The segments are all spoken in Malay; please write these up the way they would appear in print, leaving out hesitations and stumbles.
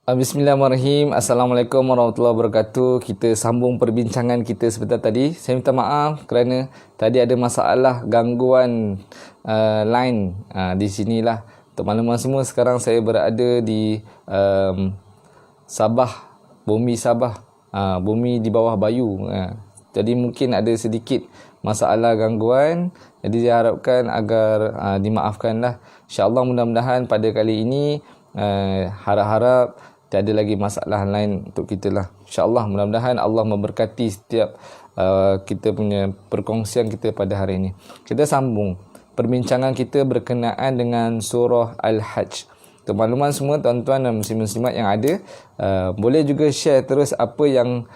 Bismillahirrahmanirrahim. Assalamualaikum warahmatullahi wabarakatuh. Kita sambung perbincangan kita sebentar tadi. Saya minta maaf kerana tadi ada masalah gangguan line di sinilah. Untuk makluman semua, sekarang saya berada di Sabah, bumi Sabah, bumi di bawah Bayu. Jadi mungkin ada sedikit masalah gangguan. Jadi saya harapkan agar dimaafkanlah. InsyaAllah mudah-mudahan pada kali ini harap-harap tiada lagi masalah lain untuk kita lah. InsyaAllah mudah-mudahan Allah memberkati setiap kita punya perkongsian kita pada hari ini. Kita sambung perbincangan kita berkenaan dengan surah Al-Hajj. Untuk makluman semua tuan-tuan dan muslim-muslimat yang ada, boleh juga share terus apa yang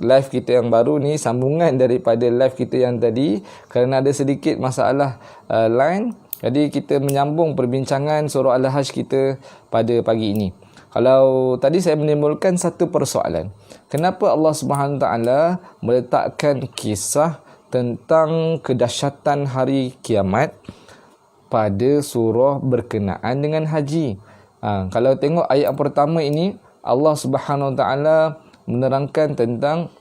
live kita yang baru ni, sambungan daripada live kita yang tadi, kerana ada sedikit masalah line. Jadi kita menyambung perbincangan surah Al-Hajj kita pada pagi ini. Kalau tadi saya menimbulkan satu persoalan, kenapa Allah Subhanahu Wa Taala meletakkan kisah tentang kedahsyatan hari kiamat pada surah berkenaan dengan haji? Kalau tengok ayat pertama ini, Allah Subhanahu Wa Taala menerangkan tentang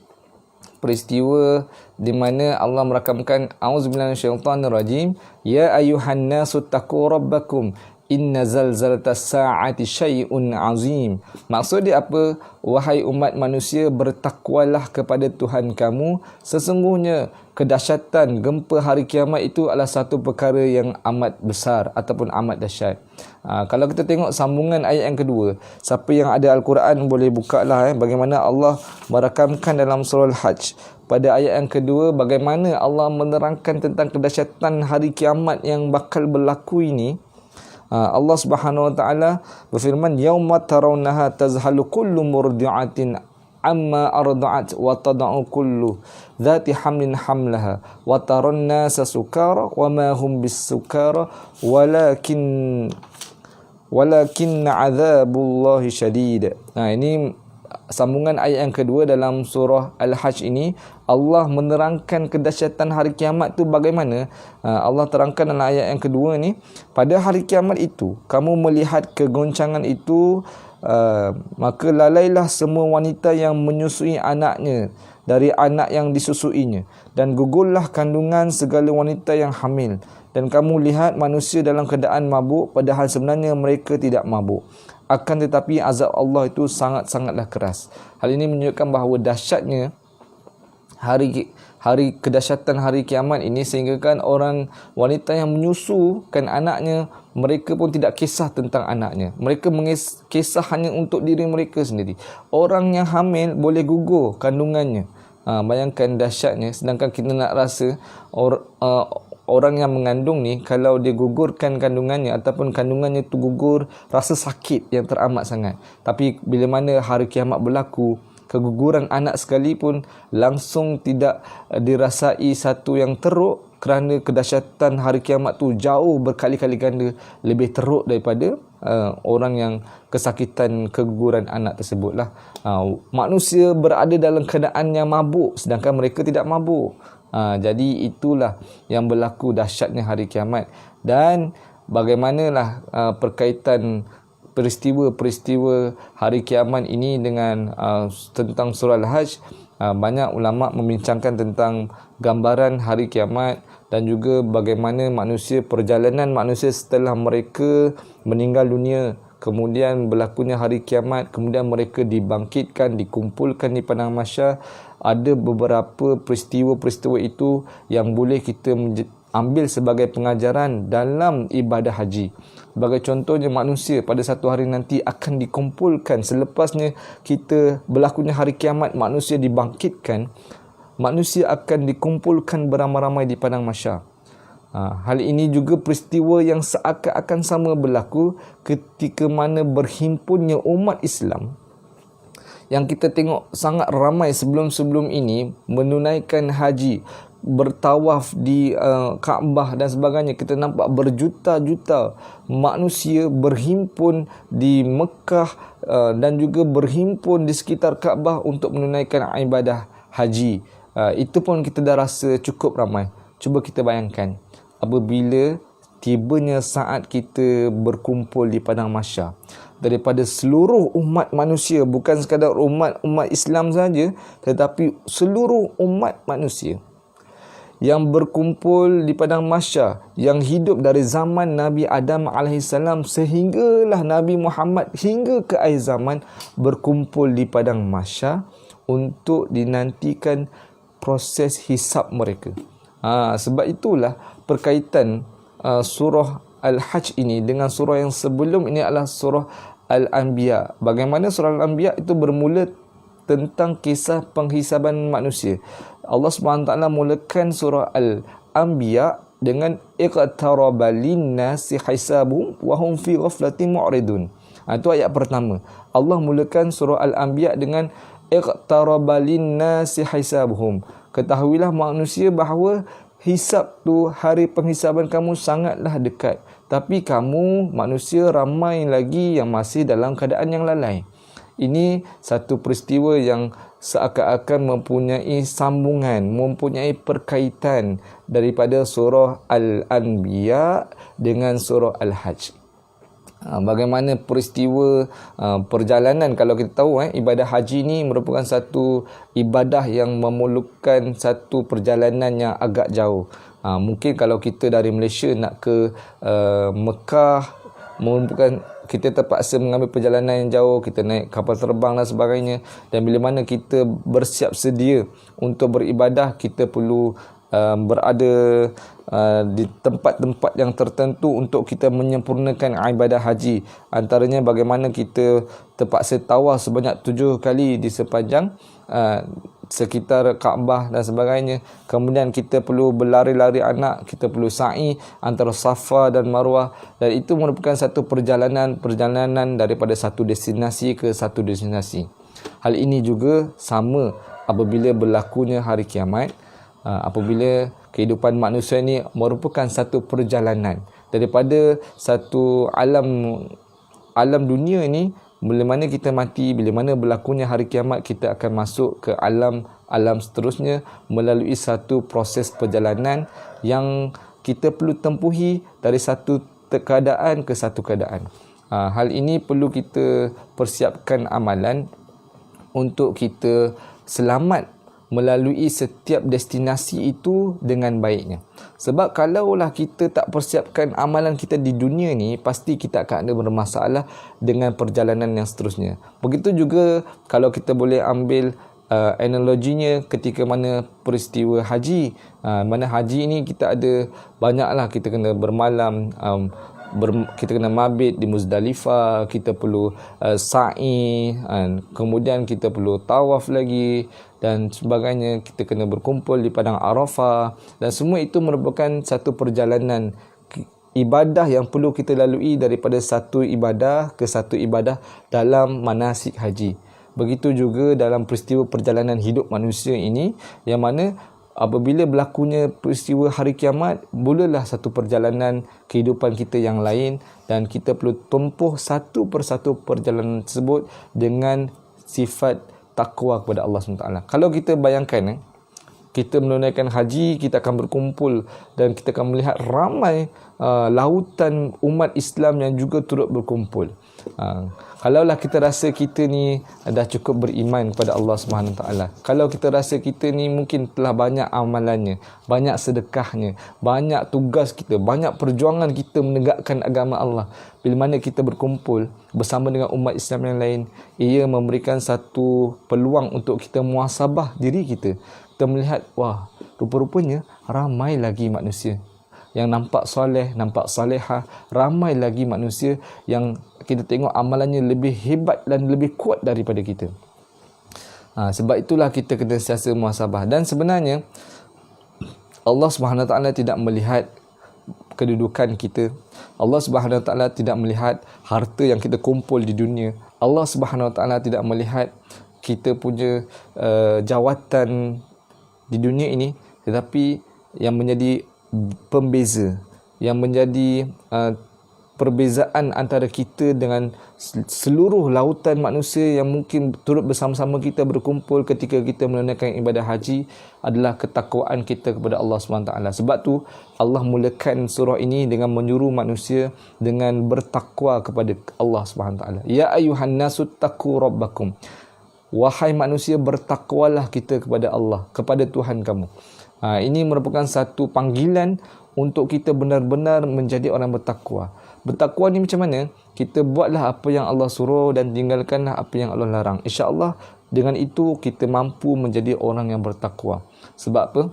peristiwa di mana Allah merakamkan auzubillahi minasyaitonirrajim, ya ayuhan nasu taqu rabbakum inna zalzalatas saati syai'un azim. Maksud dia apa? Wahai umat manusia, bertakwalah kepada Tuhan kamu, sesungguhnya kedahsyatan gempa hari kiamat itu adalah satu perkara yang amat besar ataupun amat dahsyat. Kalau kita tengok sambungan ayat yang kedua, siapa yang ada Al-Quran boleh bukalah bagaimana Allah merakamkan dalam surah Al-Hajj. Pada ayat yang kedua, bagaimana Allah menerangkan tentang kedahsyatan hari kiamat yang bakal berlaku ini. Allah Subhanahu Wa Taala berfirman, yauma tarawnaha tazhalu kullu murdi'atin amma arda'at wa tada'u kullu dhati hamlin hamlaha wa taran nasa sukara wa ma hum bisukara walakin 'adzabullahi syadid. Ini sambungan ayat yang kedua dalam surah Al-Hajj ini. Allah menerangkan kedahsyatan hari kiamat tu bagaimana. Allah terangkan dalam ayat yang kedua ni, pada hari kiamat itu kamu melihat kegoncangan itu, maka lalailah semua wanita yang menyusui anaknya dari anak yang disusuinya, dan gugurlah kandungan segala wanita yang hamil, dan kamu lihat manusia dalam keadaan mabuk padahal sebenarnya mereka tidak mabuk. Akan tetapi azab Allah itu sangat-sangatlah keras. Hal ini menunjukkan bahawa dahsyatnya hari kedahsyatan hari kiamat ini, sehingga kan orang wanita yang menyusukan anaknya, mereka pun tidak kisah tentang anaknya. Mereka kisah hanya untuk diri mereka sendiri. Orang yang hamil boleh gugur kandungannya. Bayangkan dahsyatnya. Sedangkan kita nak rasa orang yang mengandung ni, kalau dia gugurkan kandungannya ataupun kandungannya tu gugur, rasa sakit yang teramat sangat. Tapi bila mana hari kiamat berlaku, keguguran anak sekalipun langsung tidak dirasai satu yang teruk, kerana kedahsyatan hari kiamat tu jauh berkali-kali ganda lebih teruk daripada orang yang kesakitan keguguran anak tersebutlah. Manusia berada dalam keadaan yang mabuk sedangkan mereka tidak mabuk. Jadi itulah yang berlaku dahsyatnya hari kiamat. Dan bagaimanalah perkaitan peristiwa-peristiwa hari kiamat ini dengan tentang surah Al-Hajj. Banyak ulama membincangkan tentang gambaran hari kiamat dan juga bagaimana perjalanan manusia setelah mereka meninggal dunia, kemudian berlakunya hari kiamat, kemudian mereka dibangkitkan, dikumpulkan di padang mahsyar. Ada beberapa peristiwa-peristiwa itu yang boleh kita ambil sebagai pengajaran dalam ibadah haji. Sebagai contohnya, manusia pada satu hari nanti akan dikumpulkan. Selepasnya kita berlakunya hari kiamat, manusia dibangkitkan, manusia akan dikumpulkan beramai-ramai di padang mahsyar. Hal ini juga peristiwa yang seakan-akan sama berlaku ketika mana berhimpunnya umat Islam, yang kita tengok sangat ramai sebelum-sebelum ini menunaikan haji, bertawaf di Kaabah dan sebagainya. Kita nampak berjuta-juta manusia berhimpun di Mekah dan juga berhimpun di sekitar Kaabah untuk menunaikan ibadah haji. Itu pun kita dah rasa cukup ramai. Cuba kita bayangkan apabila tibanya saat kita berkumpul di padang mahsyar. daripada seluruh umat manusia, bukan sekadar umat Islam saja, tetapi seluruh umat manusia yang berkumpul di padang mahsyar, yang hidup dari zaman Nabi Adam alaihissalam sehinggalah Nabi Muhammad hingga ke akhir zaman, berkumpul di padang mahsyar untuk dinantikan proses hisab mereka. Sebab itulah perkaitan surah Al-Hajj ini dengan surah yang sebelum ini adalah surah Al-Anbiya. Bagaimana surah Al-Anbiya itu bermula tentang kisah penghisaban manusia. Allah SWT mulakan surah Al-Anbiya dengan iqtaraba linnasi hisabuhum wa hum fi ghaflatin mu'ridun. Itu ayat pertama. Allah mulakan surah Al-Anbiya dengan iqtaraba linnasi hisabuhum. Ketahuilah manusia bahawa hisab tu, hari penghisaban kamu sangatlah dekat. Tapi kamu manusia ramai lagi yang masih dalam keadaan yang lalai. Ini satu peristiwa yang seakan-akan mempunyai sambungan, mempunyai perkaitan daripada surah Al-Anbiya dengan surah Al-Hajj. Bagaimana peristiwa perjalanan, kalau kita tahu ibadah haji ni merupakan satu ibadah yang memerlukan satu perjalanan yang agak jauh. Mungkin kalau kita dari Malaysia nak ke Mekah, merupakan kita terpaksa mengambil perjalanan yang jauh, kita naik kapal terbang dan sebagainya. Dan bila mana kita bersiap sedia untuk beribadah, kita perlu berada di tempat-tempat yang tertentu untuk kita menyempurnakan ibadah haji. Antaranya bagaimana kita terpaksa tawaf sebanyak 7 kali di sepanjang sekitar Kaabah dan sebagainya. Kemudian kita perlu berlari-lari anak, kita perlu sa'i antara Safa dan Marwah, dan itu merupakan satu perjalanan daripada satu destinasi ke satu destinasi. Hal ini juga sama apabila berlakunya hari kiamat, apabila kehidupan manusia ini merupakan satu perjalanan daripada satu alam dunia ini. Bila mana kita mati, bila mana berlakunya hari kiamat, kita akan masuk ke alam seterusnya melalui satu proses perjalanan yang kita perlu tempuhi dari satu keadaan ke satu keadaan. Hal ini perlu kita persiapkan amalan untuk kita selamat melalui setiap destinasi itu dengan baiknya. Sebab kalaulah kita tak persiapkan amalan kita di dunia ni, pasti kita akan ada bermasalah dengan perjalanan yang seterusnya. Begitu juga kalau kita boleh ambil analoginya ketika mana peristiwa haji. Mana haji ni kita ada banyaklah, kita kena bermalam, kita kena mabit di Muzdalifah, kita perlu sa'i, kemudian kita perlu tawaf lagi dan sebagainya, kita kena berkumpul di padang Arafah, dan semua itu merupakan satu perjalanan ibadah yang perlu kita lalui daripada satu ibadah ke satu ibadah dalam manasik haji. Begitu juga dalam peristiwa perjalanan hidup manusia ini, yang mana apabila berlakunya peristiwa hari kiamat, mulalah satu perjalanan kehidupan kita yang lain, dan kita perlu tempuh satu persatu perjalanan tersebut dengan sifat takwa kepada Allah SWT. Kalau kita bayangkan, kita menunaikan haji, kita akan berkumpul dan kita akan melihat ramai lautan umat Islam yang juga turut berkumpul. Kalaulah kita rasa kita ni dah cukup beriman kepada Allah SWT, kalau kita rasa kita ni mungkin telah banyak amalannya, banyak sedekahnya, banyak tugas kita, banyak perjuangan kita menegakkan agama Allah, bila mana kita berkumpul bersama dengan umat Islam yang lain, ia memberikan satu peluang untuk kita muhasabah diri kita. Kita melihat, wah, rupa-rupanya ramai lagi manusia yang nampak soleh, nampak salihah, ramai lagi manusia yang kita tengok amalannya lebih hebat dan lebih kuat daripada kita. Sebab itulah kita kena sentiasa muhasabah. Dan sebenarnya Allah SWT tidak melihat kedudukan kita. Allah SWT tidak melihat harta yang kita kumpul di dunia. Allah SWT tidak melihat kita punya jawatan di dunia ini, tetapi yang menjadi pembeza, yang menjadi perbezaan antara kita dengan seluruh lautan manusia yang mungkin turut bersama-sama kita berkumpul ketika kita menunaikan ibadah haji adalah ketakwaan kita kepada Allah SWT. Sebab tu Allah mulakan surah ini dengan menyuruh manusia dengan bertakwa kepada Allah SWT. Ya ayuhan nasu taqu rabbakum. Wahai manusia, bertakwalah kita kepada Allah, kepada Tuhan kamu. Ini merupakan satu panggilan untuk kita benar-benar menjadi orang bertakwa. Bertakwa ni macam mana? Kita buatlah apa yang Allah suruh dan tinggalkanlah apa yang Allah larang. InsyaAllah dengan itu kita mampu menjadi orang yang bertakwa. Sebab apa?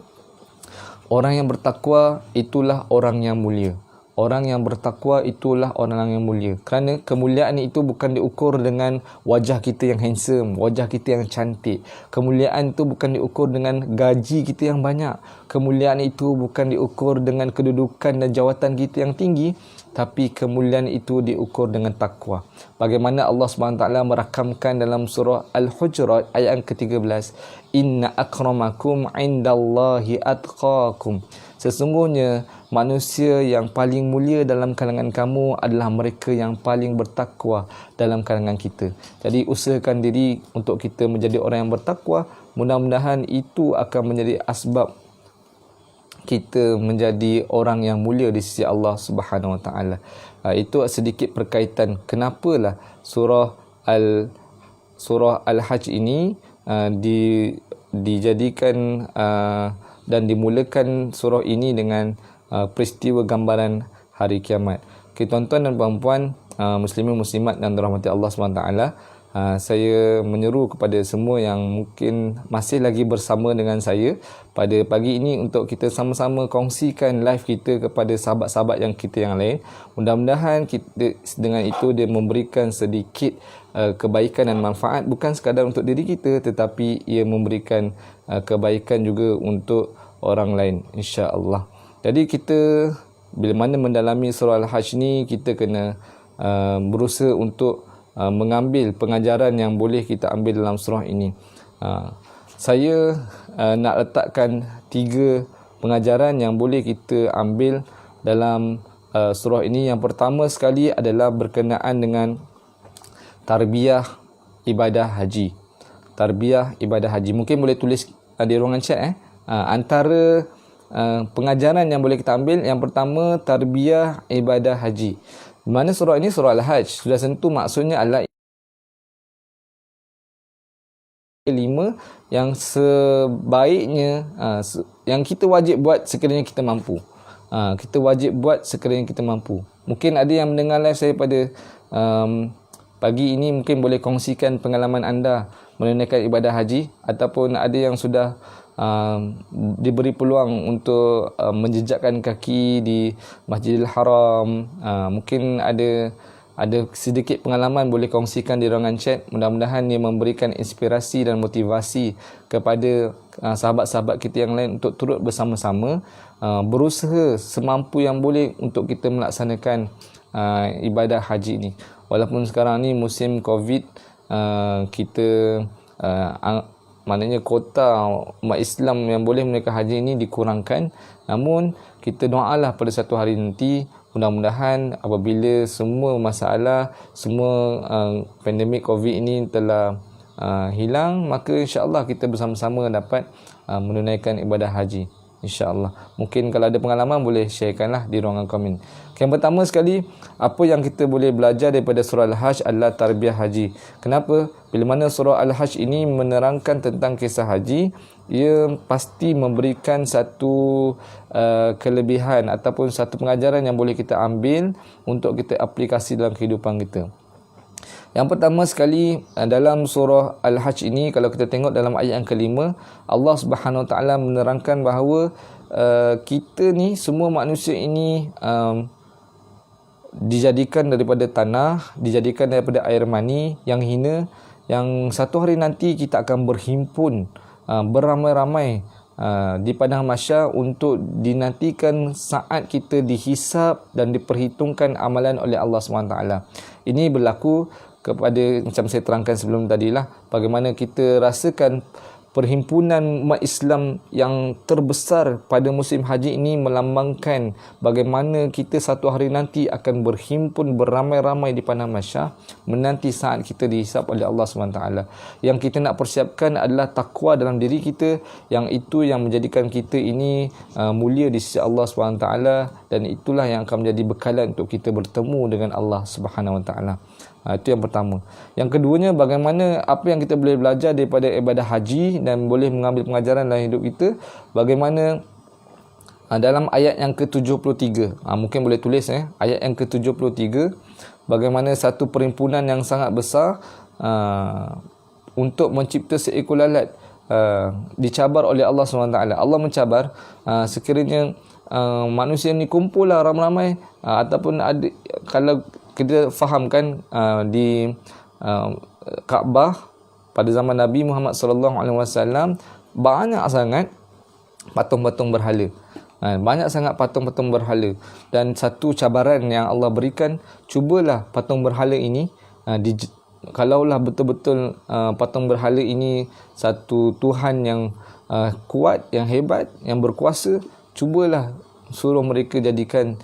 Orang yang bertakwa itulah orang yang mulia. Orang yang bertakwa itulah orang yang mulia. Kerana kemuliaan itu bukan diukur dengan wajah kita yang handsome, wajah kita yang cantik. Kemuliaan itu bukan diukur dengan gaji kita yang banyak. Kemuliaan itu bukan diukur dengan kedudukan dan jawatan kita yang tinggi. Tapi kemuliaan itu diukur dengan takwa. Bagaimana Allah SWT merakamkan dalam surah Al-Hujurat ayat yang ke-13. Inna akramakum indallahi atqakum. Sesungguhnya manusia yang paling mulia dalam kalangan kamu adalah mereka yang paling bertakwa dalam kalangan kita. Jadi usahakan diri untuk kita menjadi orang yang bertakwa. Mudah-mudahan itu akan menjadi asbab kita menjadi orang yang mulia di sisi Allah Subhanahu Wa Taala. Itu sedikit berkaitan kenapalah surah Al-Hajj ini dijadikan dan dimulakan surah ini dengan peristiwa gambaran hari kiamat. Okay, tuan-tuan dan puan-puan, muslimin muslimat dan dirahmati Allah SWT, saya menyeru kepada semua yang mungkin masih lagi bersama dengan saya pada pagi ini untuk kita sama-sama kongsikan live kita kepada sahabat-sahabat yang kita yang lain. Mudah-mudahan kita dengan itu dia memberikan sedikit kebaikan dan manfaat, bukan sekadar untuk diri kita, tetapi ia memberikan kebaikan juga untuk orang lain, insya-Allah. Jadi kita bila mana mendalami surah Al-Hajj ni, kita kena berusaha untuk mengambil pengajaran yang boleh kita ambil dalam surah ini. Saya nak letakkan 3 pengajaran yang boleh kita ambil dalam surah ini. Yang pertama sekali adalah berkenaan dengan tarbiyah ibadah haji. Tarbiyah ibadah haji. Mungkin boleh tulis di ruangan chat. Antara pengajaran yang boleh kita ambil, yang pertama tarbiyah ibadah haji. Mana surah ini surah Al-Hajj. Sudah tentu maksudnya adalah 5 yang sebaiknya yang kita wajib buat sekiranya kita mampu. Kita wajib buat sekiranya kita mampu. Mungkin ada yang mendengar live saya pada pagi ini, mungkin boleh kongsikan pengalaman anda menunaikan ibadah haji, ataupun ada yang sudah diberi peluang untuk menjejakkan kaki di Masjidil Haram. Mungkin ada sedikit pengalaman, boleh kongsikan di ruangan chat. Mudah-mudahan ia memberikan inspirasi dan motivasi kepada sahabat-sahabat kita yang lain untuk turut bersama-sama berusaha semampu yang boleh untuk kita melaksanakan ibadah haji ini. Walaupun sekarang ni musim Covid, kita maknanya kota umat Islam yang boleh menunaikan haji ini dikurangkan. Namun kita doalah pada satu hari nanti, mudah-mudahan apabila semua masalah, semua pandemik Covid ini telah hilang, maka insya-Allah kita bersama-sama dapat menunaikan ibadah haji, insya-Allah. Mungkin kalau ada pengalaman boleh sharekanlah di ruangan komen. Yang pertama sekali, apa yang kita boleh belajar daripada surah Al-Hajj adalah tarbiyah haji. Kenapa? Bila mana surah Al-Hajj ini menerangkan tentang kisah haji, ia pasti memberikan satu kelebihan ataupun satu pengajaran yang boleh kita ambil untuk kita aplikasi dalam kehidupan kita. Yang pertama sekali, dalam surah Al-Hajj ini, kalau kita tengok dalam ayat yang kelima, Allah Subhanahu Wa Taala menerangkan bahawa kita ni, semua manusia ini dijadikan daripada tanah, dijadikan daripada air mani yang hina, yang satu hari nanti kita akan berhimpun beramai-ramai di padang mahsyar untuk dinantikan saat kita dihisap dan diperhitungkan amalan oleh Allah SWT. Ini berlaku kepada, macam saya terangkan sebelum tadilah, bagaimana kita rasakan perhimpunan umat Islam yang terbesar pada musim haji ini melambangkan bagaimana kita satu hari nanti akan berhimpun beramai-ramai di padang mahsyar menanti saat kita dihisap oleh Allah SWT. Yang kita nak persiapkan adalah takwa dalam diri kita, yang itu yang menjadikan kita ini mulia di sisi Allah SWT, dan itulah yang akan menjadi bekalan untuk kita bertemu dengan Allah SWT. Itu yang pertama. Yang keduanya, bagaimana apa yang kita boleh belajar daripada ibadah haji dan boleh mengambil pengajaran dalam hidup kita. Bagaimana dalam ayat yang ke-73, mungkin boleh tulis ayat yang ke-73, bagaimana satu perhimpunan yang sangat besar untuk mencipta seekor lalat dicabar oleh Allah SWT. Allah mencabar sekiranya manusia ni kumpul lah ramai-ramai, ataupun ada, kalau kita fahamkan di Kaabah pada zaman Nabi Muhammad SAW banyak sangat patung-patung berhala. Banyak sangat patung-patung berhala, dan satu cabaran yang Allah berikan, cubalah patung berhala ini kalaulah betul-betul patung berhala ini satu Tuhan yang kuat, yang hebat, yang berkuasa, cubalah suruh mereka jadikan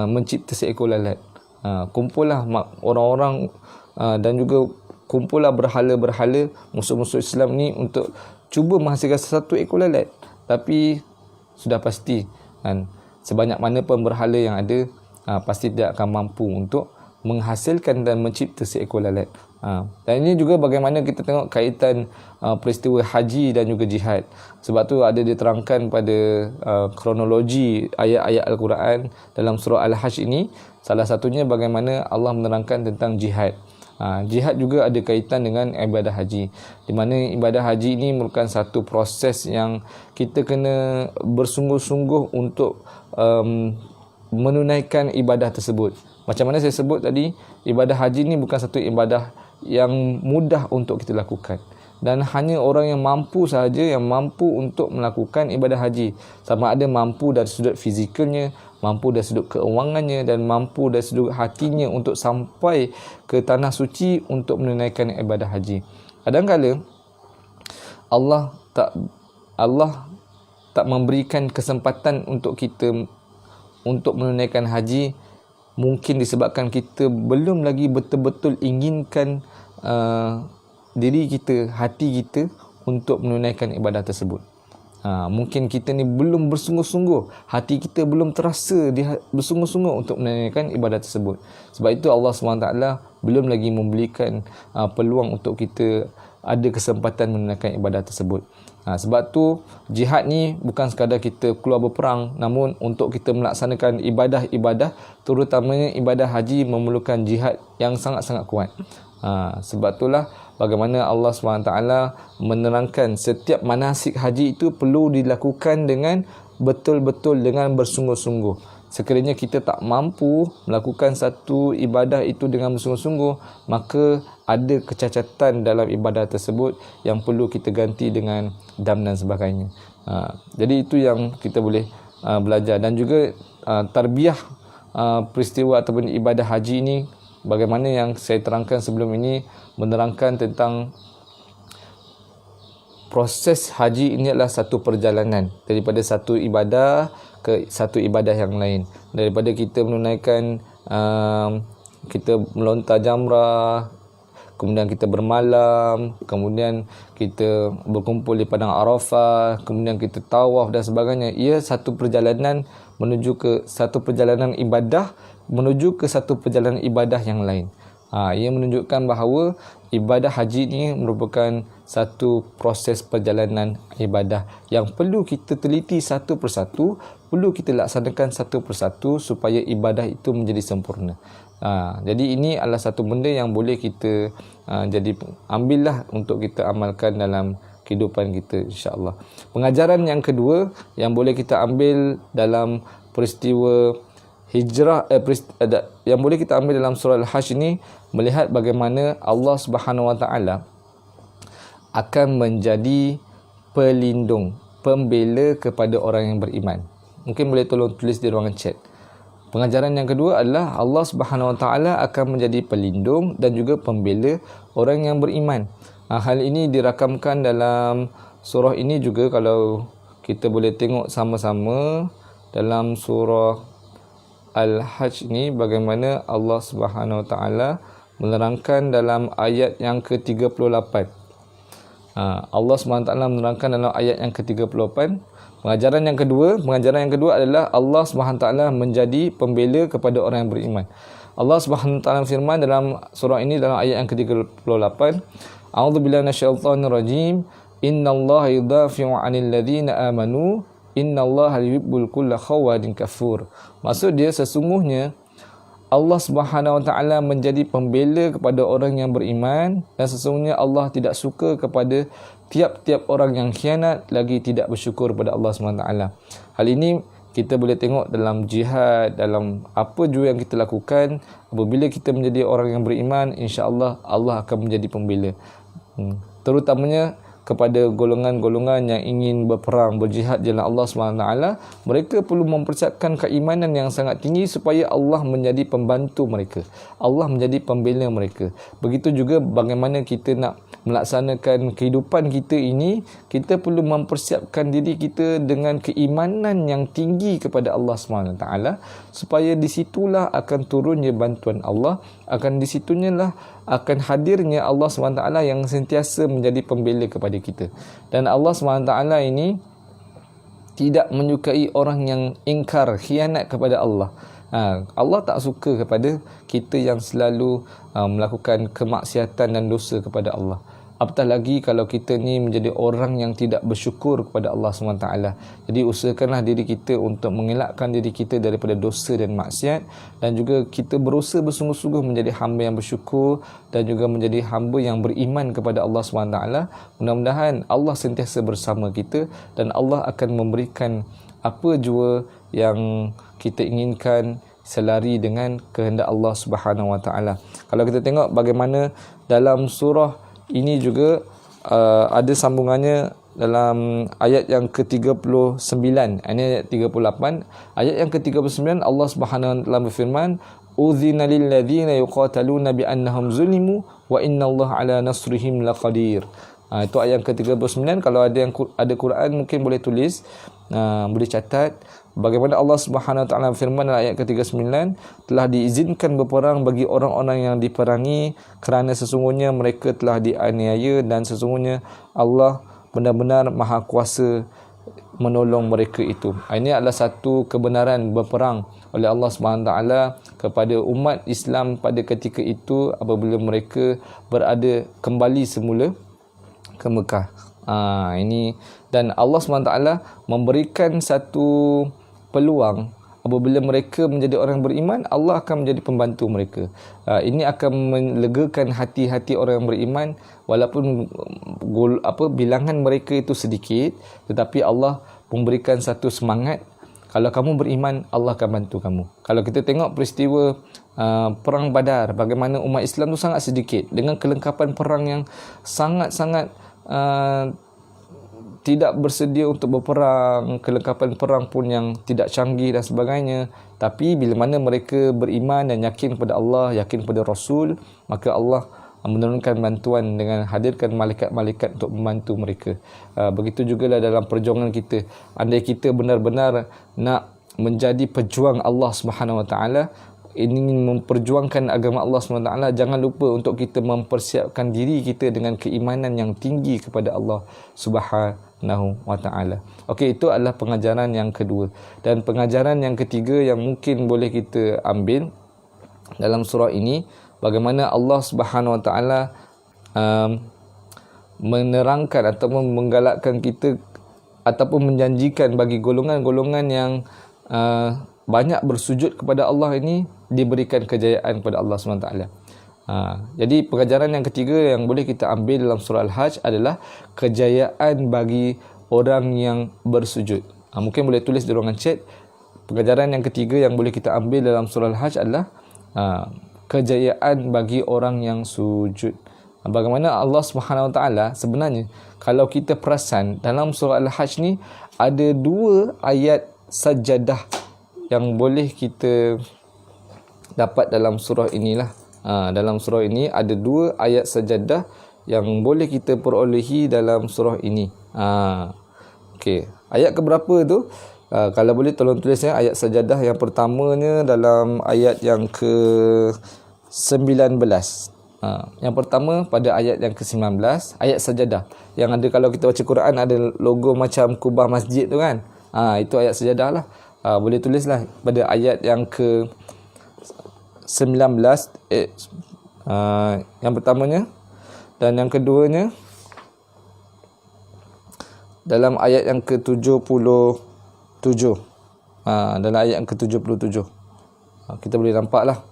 mencipta seekor lalat. Kumpullah orang-orang dan juga kumpullah berhala-berhala musuh-musuh Islam ni untuk cuba menghasilkan satu ekor lalat. Tapi sudah pasti sebanyak mana pun berhala yang ada, pasti tidak akan mampu untuk menghasilkan dan mencipta seekor lalat. Dan ini juga bagaimana kita tengok kaitan peristiwa haji dan juga jihad. Sebab tu ada diterangkan pada kronologi ayat-ayat Al-Quran dalam surah Al-Hajj ini. Salah satunya bagaimana Allah menerangkan tentang jihad. Jihad juga ada kaitan dengan ibadah haji, di mana ibadah haji ini merupakan satu proses yang kita kena bersungguh-sungguh untuk menunaikan ibadah tersebut. Macam mana saya sebut tadi, ibadah haji ini bukan satu ibadah yang mudah untuk kita lakukan, dan hanya orang yang mampu sahaja yang mampu untuk melakukan ibadah haji, sama ada mampu dari sudut fizikalnya, mampu dari sudut keuangannya, dan mampu dari sudut hatinya untuk sampai ke tanah suci untuk menunaikan ibadah haji. Kadang-kadang Allah tak memberikan kesempatan untuk kita untuk menunaikan haji, mungkin disebabkan kita belum lagi betul-betul inginkan diri kita, hati kita untuk menunaikan ibadah tersebut. Mungkin kita ni belum bersungguh-sungguh, hati kita belum terasa bersungguh-sungguh untuk menunaikan ibadah tersebut. Sebab itu Allah SWT belum lagi memberikan peluang untuk kita ada kesempatan menunaikan ibadah tersebut. Sebab tu jihad ni bukan sekadar kita keluar berperang, namun untuk kita melaksanakan ibadah-ibadah, terutamanya ibadah haji, memerlukan jihad yang sangat-sangat kuat. Sebab itulah bagaimana Allah SWT menerangkan setiap manasik haji itu perlu dilakukan dengan betul-betul, dengan bersungguh-sungguh. Sekiranya kita tak mampu melakukan satu ibadah itu dengan bersungguh-sungguh, maka ada kecacatan dalam ibadah tersebut yang perlu kita ganti dengan dam dan sebagainya. Jadi itu yang kita boleh belajar. Dan juga tarbiyah peristiwa ataupun ibadah haji ini, bagaimana yang saya terangkan sebelum ini, menerangkan tentang proses haji ini adalah satu perjalanan daripada satu ibadah ke satu ibadah yang lain. Daripada kita menunaikan kita melontar jamrah, kemudian kita bermalam, kemudian kita berkumpul di padang Arafah, kemudian kita tawaf dan sebagainya. Ia satu perjalanan menuju ke satu perjalanan ibadah, menuju ke satu perjalanan ibadah yang lain. Ia menunjukkan bahawa ibadah haji ini merupakan satu proses perjalanan ibadah yang perlu kita teliti satu persatu, perlu kita laksanakan satu persatu supaya ibadah itu menjadi sempurna. Jadi ini adalah satu benda yang boleh kita jadi ambillah untuk kita amalkan dalam kehidupan kita, insya-Allah. Pengajaran yang kedua yang boleh kita ambil dalam peristiwa hijrah yang boleh kita ambil dalam surah Al-Hajj ini, melihat bagaimana Allah Subhanahu Wa Taala akan menjadi pelindung, pembela kepada orang yang beriman. Mungkin boleh tolong tulis di ruangan chat. Pengajaran yang kedua adalah Allah Subhanahu Wa Taala akan menjadi pelindung dan juga pembela orang yang beriman. Hal ini dirakamkan dalam surah ini juga kalau kita boleh tengok sama-sama dalam surah Al-Hajj ni bagaimana Allah Subhanahu Wa Taala menerangkan dalam ayat yang ke-38. Allah SWT menerangkan dalam ayat yang ke-38. Pengajaran yang kedua adalah Allah SWT menjadi pembela kepada orang yang beriman. Allah SWT firman dalam surah ini dalam ayat yang ke-38, A'udzubillahi minasyaitonir rajim. Innallaha yudafi'u 'anil ladzina amanu. Innallaha yuhibbul kulla khawadin kafur. Maksud dia sesungguhnya Allah Subhanahu Wa Taala menjadi pembela kepada orang yang beriman, dan sesungguhnya Allah tidak suka kepada tiap-tiap orang yang khianat lagi tidak bersyukur kepada Allah Subhanahu Wa Taala. Hal ini kita boleh tengok dalam jihad, dalam apa jua yang kita lakukan. Apabila kita menjadi orang yang beriman, insya-Allah Allah akan menjadi pembela. Terutamanya kepada golongan-golongan yang ingin berperang, berjihad di jalan Allah SWT, mereka perlu mempersiapkan keimanan yang sangat tinggi supaya Allah menjadi pembantu mereka, Allah menjadi pembela mereka. Begitu juga bagaimana kita nak melaksanakan kehidupan kita ini, kita perlu mempersiapkan diri kita dengan keimanan yang tinggi kepada Allah SWT, supaya di situlah akan turunnya bantuan Allah, akan di situnya lah akan hadirnya Allah SWT yang sentiasa menjadi pembela kepada kita. Dan Allah SWT ini tidak menyukai orang yang ingkar, khianat kepada Allah. Allah tak suka kepada kita yang selalu melakukan kemaksiatan dan dosa kepada Allah. Apatah lagi kalau kita ni menjadi orang yang tidak bersyukur kepada Allah SWT. Jadi usahakanlah diri kita untuk mengelakkan diri kita daripada dosa dan maksiat, dan juga kita berusaha bersungguh-sungguh menjadi hamba yang bersyukur dan juga menjadi hamba yang beriman kepada Allah SWT. Mudah-mudahan Allah sentiasa bersama kita dan Allah akan memberikan apa jua yang kita inginkan selari dengan kehendak Allah Subhanahu Wa Taala. Kalau kita tengok bagaimana dalam surah ini juga ada sambungannya dalam ayat yang ke-39. Ini ayat 38. Ayat yang ke-39 Allah Subhanahu Wa Taala berfirman, "Udzina lil ladzina yuqataluna bi annahum zulimu wa innallaha ala nasrihim laqadir." Itu ayat yang ke-39. Kalau ada yang ada Quran mungkin boleh tulis, boleh catat bagaimana Allah Subhanahu Wa Taala firman dalam ayat ke-39, telah diizinkan berperang bagi orang-orang yang diperangi kerana sesungguhnya mereka telah dianiaya, dan sesungguhnya Allah benar-benar maha kuasa menolong mereka itu. Ini adalah satu kebenaran berperang oleh Allah Subhanahu Wa Taala kepada umat Islam pada ketika itu apabila mereka berada kembali semula ke Mekah. Ini, dan Allah SWT memberikan satu peluang apabila mereka menjadi orang beriman, Allah akan menjadi pembantu mereka. Ini akan melegakan hati-hati orang yang beriman, walaupun bilangan mereka itu sedikit, tetapi Allah memberikan satu semangat. Kalau kamu beriman, Allah akan bantu kamu. Kalau kita tengok peristiwa Perang Badar, bagaimana umat Islam itu sangat sedikit dengan kelengkapan perang yang sangat-sangat tidak bersedia untuk berperang, kelengkapan perang pun yang tidak canggih dan sebagainya. Tapi bila mana mereka beriman dan yakin kepada Allah, yakin kepada Rasul, maka Allah menurunkan bantuan dengan hadirkan malaikat-malaikat untuk membantu mereka. Begitu jugalah dalam perjuangan kita. Andai kita benar-benar nak menjadi pejuang Allah Subhanahu Wa Taala, ingin memperjuangkan agama Allah SWT, jangan lupa untuk kita mempersiapkan diri kita dengan keimanan yang tinggi kepada Allah Subhanahu Wa Taala. Okey, itu adalah pengajaran yang kedua. Dan pengajaran yang ketiga yang mungkin boleh kita ambil dalam surah ini, bagaimana Allah Subhanahu Wa Taala menerangkan ataupun menggalakkan kita ataupun menjanjikan bagi golongan-golongan yang banyak bersujud kepada Allah ini diberikan kejayaan kepada Allah SWT. Jadi pengajaran yang ketiga yang boleh kita ambil dalam surah Al-Hajj adalah kejayaan bagi orang yang bersujud. Mungkin boleh tulis di ruangan chat. Pengajaran yang ketiga yang boleh kita ambil dalam surah Al-Hajj adalah kejayaan bagi orang yang sujud. Bagaimana Allah SWT sebenarnya, kalau kita perasan dalam surah Al-Hajj ni ada dua ayat sajadah yang boleh kita dapat dalam surah inilah. Dalam surah ini ada dua ayat sajadah yang boleh kita perolehi dalam surah ini. Okey. Ayat keberapa tu? Kalau boleh tolong tulisnya ayat sajadah yang pertamanya dalam ayat yang ke-19. Yang pertama pada ayat yang ke-19, ayat sajadah. Yang ada kalau kita baca Quran ada logo macam kubah masjid tu kan. Itu ayat sajadah lah. Boleh tulislah pada ayat yang ke-19 yang pertamanya, dan yang keduanya dalam ayat yang ke-77. Dalam ayat yang ke-77. Kita boleh nampaklah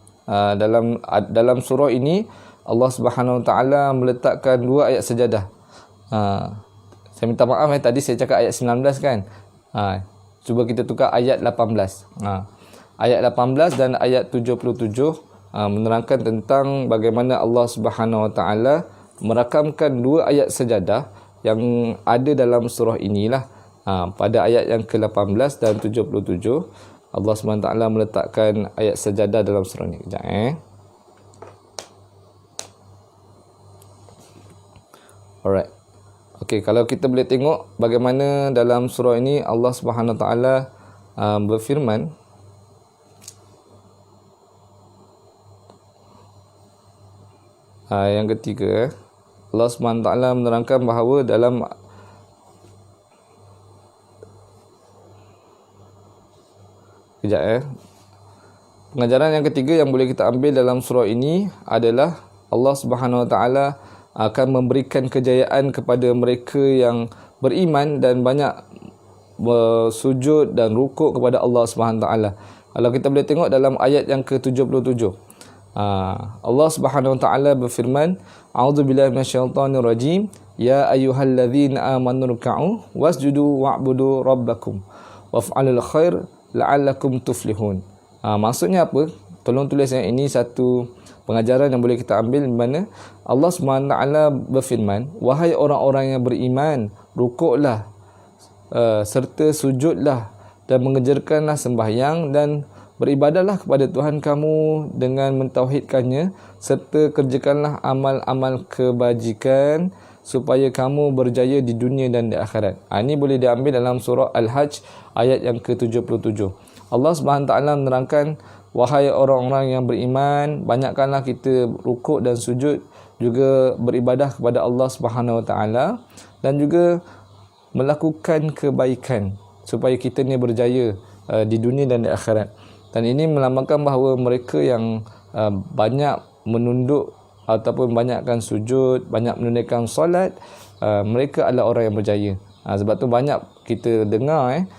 dalam surah ini Allah Subhanahu Wa Taala meletakkan dua ayat sajadah. Saya minta maaf tadi saya cakap ayat 19 kan. Cuba kita tukar ayat 18. Ayat 18 dan ayat 77 menerangkan tentang bagaimana Allah Subhanahu Wa Taala merakamkan dua ayat sajadah yang ada dalam surah inilah. Pada ayat yang ke-18 dan 77 Allah SWT meletakkan ayat sajadah dalam surah ini. Kejap Alright. Okey, kalau kita boleh tengok bagaimana dalam surah ini Allah Subhanahu Taala berfirman. Yang ketiga, Allah Subhanahu Taala menerangkan bahawa dalam pengajaran yang ketiga yang boleh kita ambil dalam surah ini adalah Allah Subhanahu Wa Taala akan memberikan kejayaan kepada mereka yang beriman dan banyak bersujud dan rukuk kepada Allah Subhanahu Wa Taala. Kalau kita boleh tengok dalam ayat yang ke-77, Allah Subhanahu Wa Taala berfirman, A'udzubillahi minasyaitonirrajim, ya ayyuhalladzina amanu ruk'u wasjudu wa'budu rabbakum waf'alul khair la'allakum tuflihun. Maksudnya apa? Tolong tulis yang ini satu pengajaran yang boleh kita ambil, di mana Allah SWT berfirman, wahai orang-orang yang beriman, rukuklah serta sujudlah dan mengerjakanlah sembahyang dan beribadahlah kepada Tuhan kamu dengan mentauhidkannya, serta kerjakanlah amal-amal kebajikan supaya kamu berjaya di dunia dan di akhirat. Ini boleh diambil dalam surah Al-Hajj ayat yang ke-77. Allah SWT menerangkan, wahai orang-orang yang beriman, banyakkanlah kita rukuk dan sujud, juga beribadah kepada Allah SWT, dan juga melakukan kebaikan supaya kita ni berjaya di dunia dan di akhirat. Dan ini melambangkan bahawa mereka yang banyak menunduk ataupun banyakkan sujud, banyak menunaikan solat, mereka adalah orang yang berjaya. Sebab tu banyak kita dengar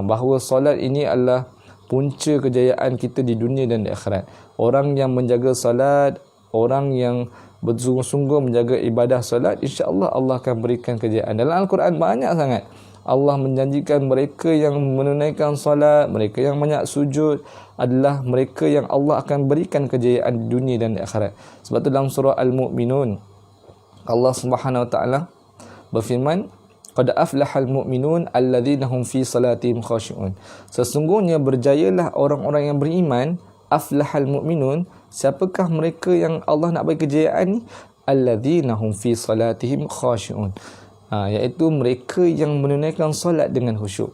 bahawa solat ini adalah punca kejayaan kita di dunia dan di akhirat. Orang yang menjaga solat, orang yang bersungguh-sungguh menjaga ibadah solat, insya-Allah Allah akan berikan kejayaan. Dalam Al-Quran banyak sangat Allah menjanjikan mereka yang menunaikan solat, mereka yang banyak sujud adalah mereka yang Allah akan berikan kejayaan di dunia dan di akhirat. Sebab tu dalam surah Al-Mu'minun Allah Subhanahu Wa Taala berfirman, qad aflahal mu'minun alladzina hum fi salatihim khashi'un. Sesungguhnya berjayalah orang-orang yang beriman. Aflahal mu'minun, siapakah mereka yang Allah nak bagi kejayaan ni? Alladzina hum fi salatihim khashi'un, iaitu mereka yang menunaikan solat dengan khusyuk.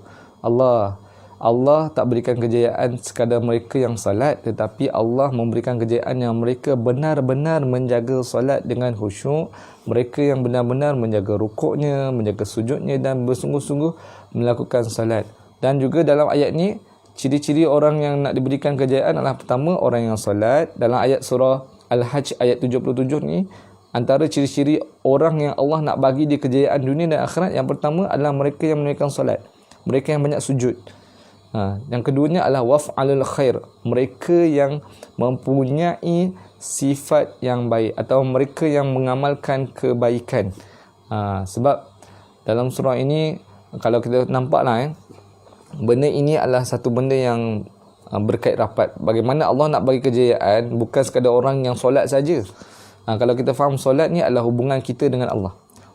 Allah tak berikan kejayaan sekadar mereka yang solat, tetapi Allah memberikan kejayaan yang mereka benar-benar menjaga solat dengan khusyuk, mereka yang benar-benar menjaga rukuknya, menjaga sujudnya dan bersungguh-sungguh melakukan solat. Dan juga dalam ayat ni, ciri-ciri orang yang nak diberikan kejayaan adalah pertama, orang yang solat. Dalam ayat surah Al-Hajj ayat 77 ni, antara ciri-ciri orang yang Allah nak bagi dia kejayaan dunia dan akhirat, yang pertama adalah mereka yang menunaikan solat, mereka yang banyak sujud. Yang keduanya adalah waf'alul khair, mereka yang mempunyai sifat yang baik atau mereka yang mengamalkan kebaikan. Sebab dalam surah ini kalau kita nampaklah benda ini adalah satu benda yang berkait rapat. Bagaimana Allah nak bagi kejayaan bukan sekadar orang yang solat saja. Kalau kita faham solat ni adalah hubungan kita dengan Allah.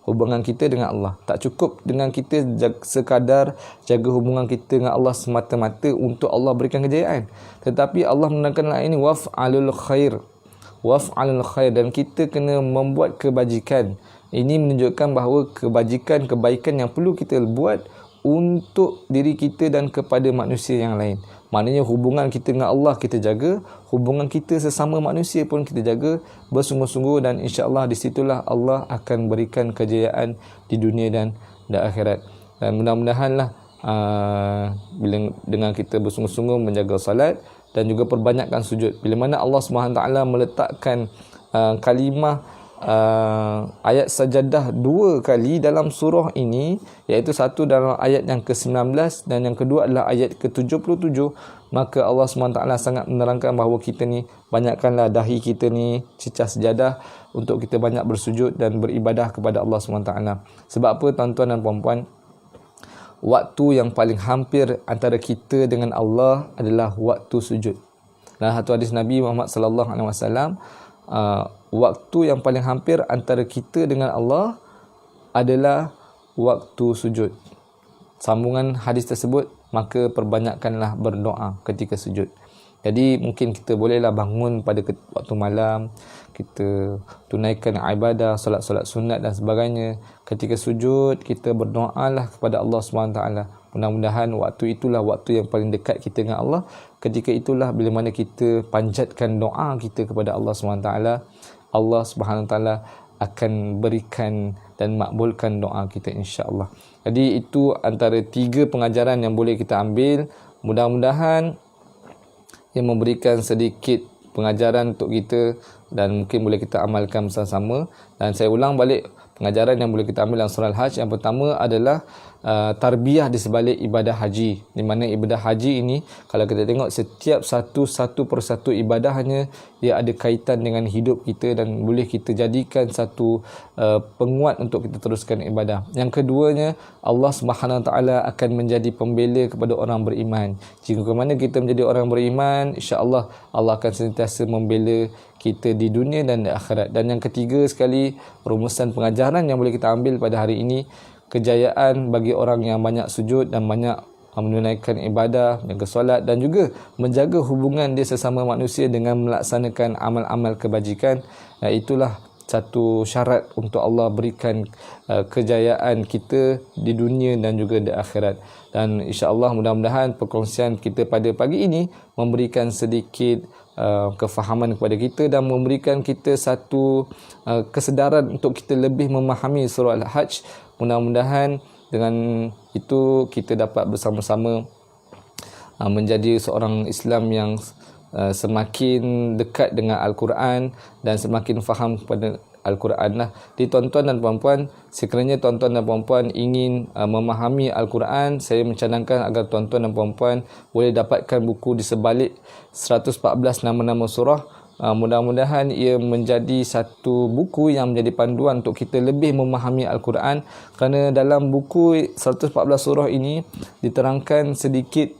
Hubungan kita dengan Allah. Tak cukup dengan kita sekadar jaga hubungan kita dengan Allah semata-mata untuk Allah berikan kejayaan. Tetapi Allah menekankan ini waf'alul khair. Waf'alul khair, dan kita kena membuat kebajikan Ini menunjukkan bahawa kebaikan yang perlu kita buat untuk diri kita dan kepada manusia yang lain. Maknanya hubungan kita dengan Allah kita jaga, hubungan kita sesama manusia pun kita jaga bersungguh-sungguh, dan insya-Allah di situlah Allah akan berikan kejayaan di dunia dan akhirat. Dan mudah-mudahanlah bila dengan kita bersungguh-sungguh menjaga salat dan juga perbanyakkan sujud. Bila mana Allah SWT meletakkan kalimah ayat sajadah 2 kali dalam surah ini, iaitu satu dalam ayat yang ke-19 dan yang kedua adalah ayat ke-77, maka Allah SWT sangat menerangkan bahawa kita ni banyakkanlah dahi kita ni cecah sejadah untuk kita banyak bersujud dan beribadah kepada Allah SWT. Sebab apa tuan-tuan dan puan-puan? Waktu yang paling hampir antara kita dengan Allah adalah waktu sujud. Dalam satu hadis Nabi Muhammad sallallahu alaihi wasallam, waktu yang paling hampir antara kita dengan Allah adalah waktu sujud. Sambungan hadis tersebut, maka perbanyakkanlah berdoa ketika sujud. Jadi mungkin kita bolehlah bangun pada waktu malam, kita tunaikan ibadah, solat-solat sunat dan sebagainya. Ketika sujud, kita berdoalah kepada Allah SWT. Mudah-mudahan waktu itulah waktu yang paling dekat kita dengan Allah. Ketika itulah bila mana kita panjatkan doa kita kepada Allah SWT, Allah SWT akan berikan dan makbulkan doa kita, insya-Allah. Jadi itu antara 3 pengajaran yang boleh kita ambil. Mudah-mudahan yang memberikan sedikit pengajaran untuk kita dan mungkin boleh kita amalkan bersama-sama. Dan saya ulang balik pengajaran yang boleh kita ambil dalam surah Al-Hajj. Yang pertama adalah tarbiyah di sebalik ibadah haji. Di mana ibadah haji ini, kalau kita tengok setiap satu persatu ibadahnya, dia ada kaitan dengan hidup kita dan boleh kita jadikan satu penguat untuk kita teruskan ibadah. Yang keduanya, Allah Subhanahu Wa Taala akan menjadi pembela kepada orang beriman. Jika ke mana kita menjadi orang beriman, insya-Allah Allah akan sentiasa membela kita di dunia dan di akhirat. Dan yang ketiga sekali, rumusan pengajaran yang boleh kita ambil pada hari ini, kejayaan bagi orang yang banyak sujud dan banyak menunaikan ibadah, menjaga solat dan juga menjaga hubungan dia sesama manusia dengan melaksanakan amal-amal kebajikan. Itulah satu syarat untuk Allah berikan kejayaan kita di dunia dan juga di akhirat. Dan insya-Allah mudah-mudahan perkongsian kita pada pagi ini memberikan sedikit kefahaman kepada kita dan memberikan kita satu kesedaran untuk kita lebih memahami surah Al-Hajj. Mudah-mudahan dengan itu kita dapat bersama-sama menjadi seorang Islam yang semakin dekat dengan Al-Quran dan semakin faham kepada Al-Quran lah. Jadi tuan-tuan dan puan-puan, sekiranya tuan-tuan dan puan-puan ingin memahami Al-Quran, saya mencadangkan agar tuan-tuan dan puan-puan boleh dapatkan buku di sebalik 114 nama-nama surah. Mudah-mudahan ia menjadi satu buku yang menjadi panduan untuk kita lebih memahami Al-Quran, kerana dalam buku 114 surah ini diterangkan sedikit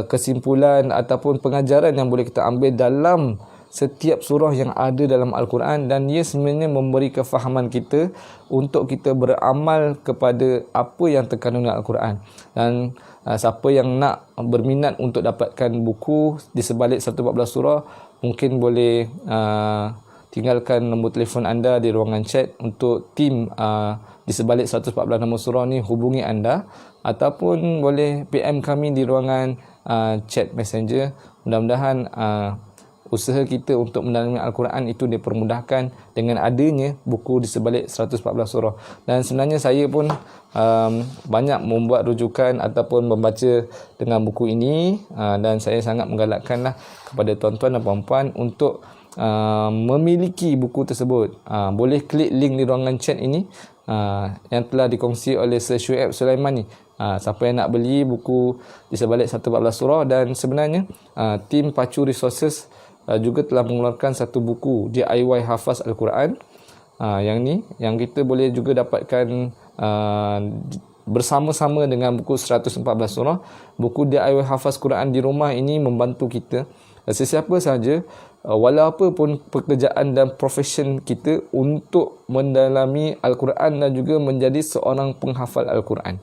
kesimpulan ataupun pengajaran yang boleh kita ambil dalam setiap surah yang ada dalam Al-Quran, dan ia sebenarnya memberi kefahaman kita untuk kita beramal kepada apa yang terkandung dalam Al-Quran. Dan siapa yang nak berminat untuk dapatkan buku di sebalik 114 surah, mungkin boleh tinggalkan nombor telefon anda di ruangan chat untuk tim di sebalik 114 nama surah ni hubungi anda, ataupun boleh PM kami di ruangan chat messenger. Mudah-mudahan usaha kita untuk mendalami Al-Quran itu dipermudahkan dengan adanya buku di sebalik 114 surah. Dan sebenarnya saya pun banyak membuat rujukan ataupun membaca dengan buku ini, dan saya sangat menggalakkanlah kepada tuan-tuan dan puan-puan untuk memiliki buku tersebut. Boleh klik link di ruangan chat ini yang telah dikongsi oleh Sir Shu'aib Sulaiman ni. Siapa yang nak beli buku di sebalik 114 surah, dan sebenarnya tim Pacu Resources juga telah mengeluarkan satu buku DIY Hafaz Al-Quran. Yang ni yang kita boleh juga dapatkan bersama-sama dengan buku 114 surah. Buku DIY Hafaz Quran di rumah ini membantu kita, sesiapa sahaja, walau apa pun pekerjaan dan profession kita, untuk mendalami Al-Quran dan juga menjadi seorang penghafal Al-Quran.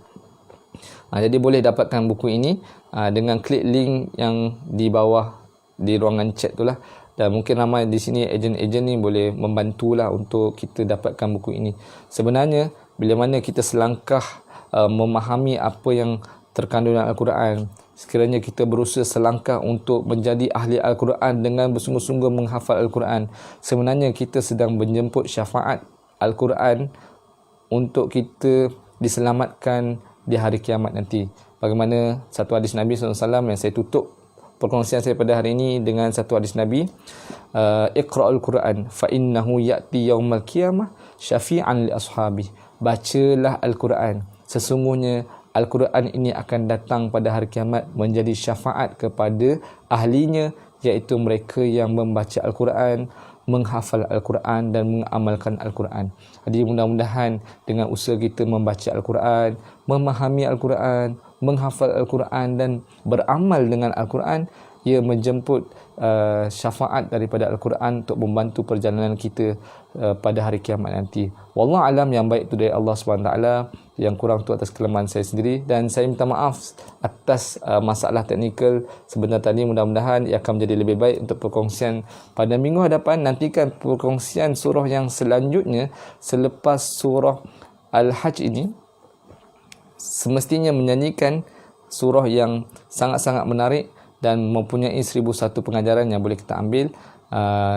Jadi boleh dapatkan buku ini dengan klik link yang di bawah di ruangan chat itulah. dan mungkin ramai di sini ejen-ejen ni boleh membantulah untuk kita dapatkan buku ini. Sebenarnya bila mana kita selangkah memahami apa yang terkandung dalam Al-Quran, sekiranya kita berusaha selangkah untuk menjadi ahli Al-Quran dengan bersungguh-sungguh menghafal Al-Quran, sebenarnya kita sedang menjemput syafaat Al-Quran untuk kita diselamatkan di hari kiamat nanti. Bagaimana satu hadis Nabi SAW yang saya tutup perkongsian saya pada hari ini dengan satu hadis Nabi, Iqra'ul Quran fa innahu ya'ti yaumal qiyamah syafi'an li ashabi. Bacalah Al-Quran, sesungguhnya Al-Quran ini akan datang pada hari kiamat menjadi syafaat kepada ahlinya, iaitu mereka yang membaca Al-Quran, menghafal Al-Quran dan mengamalkan Al-Quran. Jadi mudah-mudahan dengan usaha kita membaca Al-Quran, memahami Al-Quran, menghafal Al-Quran dan beramal dengan Al-Quran, ia menjemput syafaat daripada Al-Quran untuk membantu perjalanan kita pada hari kiamat nanti. Wallahu alam, yang baik itu dari Allah SWT, yang kurang itu atas kelemahan saya sendiri, dan saya minta maaf atas masalah teknikal sebentar tadi. Mudah-mudahan ia akan menjadi lebih baik untuk perkongsian pada minggu hadapan. Nantikan perkongsian surah yang selanjutnya selepas surah Al-Hajj ini, semestinya menyanyikan surah yang sangat-sangat menarik dan mempunyai 1001 pengajaran yang boleh kita ambil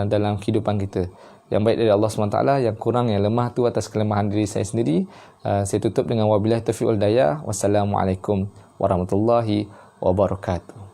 dalam kehidupan kita. Yang baik dari Allah SWT, yang kurang, yang lemah tu atas kelemahan diri saya sendiri. Saya tutup dengan wabillahi taufiq wal hidayah. Wassalamualaikum warahmatullahi wabarakatuh.